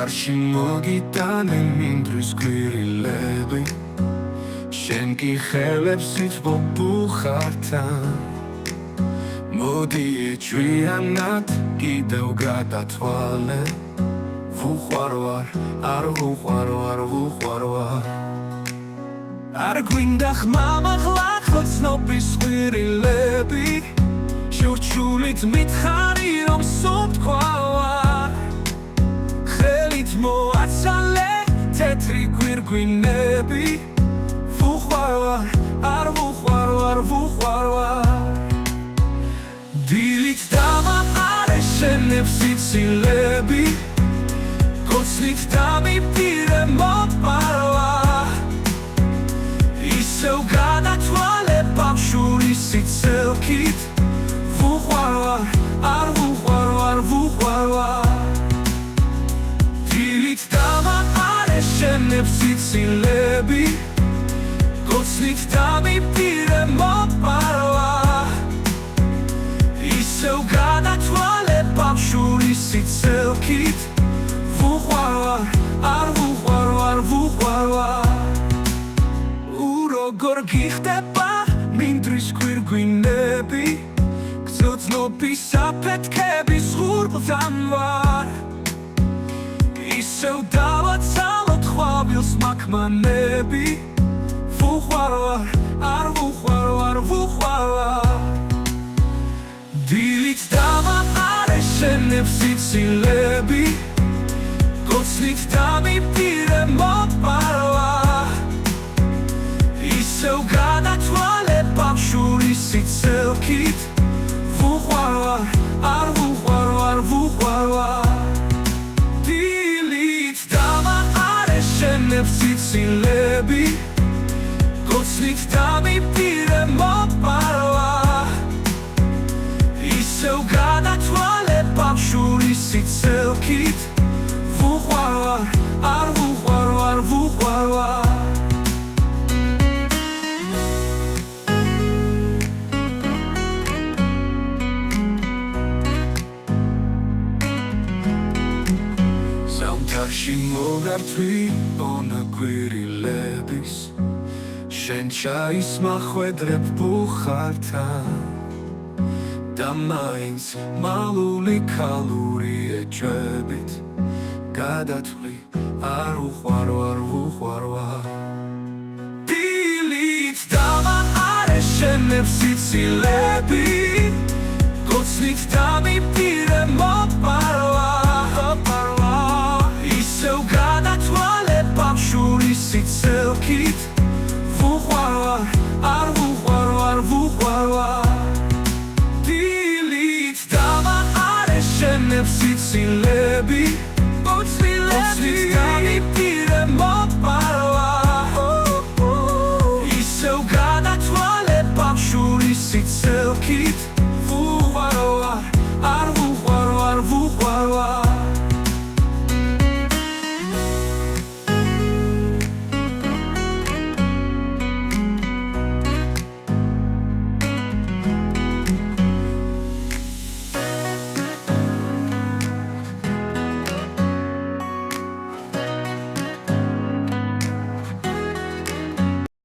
ზამთარში მოგიტანე მინდვრის გვირილები შენ კი ხელებს იცბობ მოდი ეჩვიანად კიდევ გადათვალე ვუყვარვარ არ ვუყვარვარ ვუყვარვარ არ გვინდა ხმამაღლა ცნობის ხვირილები შურჩულით მითხარი რომ სუფთქვა ხელით მოაცალე თეთრი გვირგვინები ვუყვარვარ არ ვუყვარვარ ვუყვარვარ დილით დამაყარე შენებს იცილები კოცნით დამიპირე მოპარვა ისევ გადათვალე ბავშვური სიცილქით ვუყვარვარ არ ვუყვარვარ ვუყვარვარ დილით დამაყარე შენებს იცილები კოცნით დამიპირე მოპარვა ისევ გადათვალე ბავშვური სიცილქით ვუყვარვარ არ ვუყვარვარ ვუყვარვარ როგორ გიხდება მინდვრის გვირგვინები გრძნობის აფეთქების ღურბლთან ვარ ისევ დავაცალოთ ყვავილს მაქმანები ვუყვარვარ არ ვუყვარვარ ვუყვარვარ დილით დამაყარე შენებს იცილები კოცნით დამიპირე მოპარვა ისევ გადათვალე ბავშვური სიცილქით ვუყვარვარ არ ვუყვარვარ ვუყვარვარ დილით დამაყარე შენებს იცილები კოცნით დამიპირე მოპარვა ისევ გადათვალე ბავშვური სიცილქით ვუყვარვარ არ ვუყვარვარ ვუყვარვარ ზამთარში მოგართვი ონა გვირილების შენ ჩაის მახვედრებ ბუხართან და მაინც მალული ქალური ეჭვებით გადათვლი არ ვუყვარვარ ვუყვარვარ დილით დამაყარე შენებს იცილები კოცნით დამიპირე მოპარვა ისევ გადათვალე ბავშვური სიცილქით ვუყვარვარ არ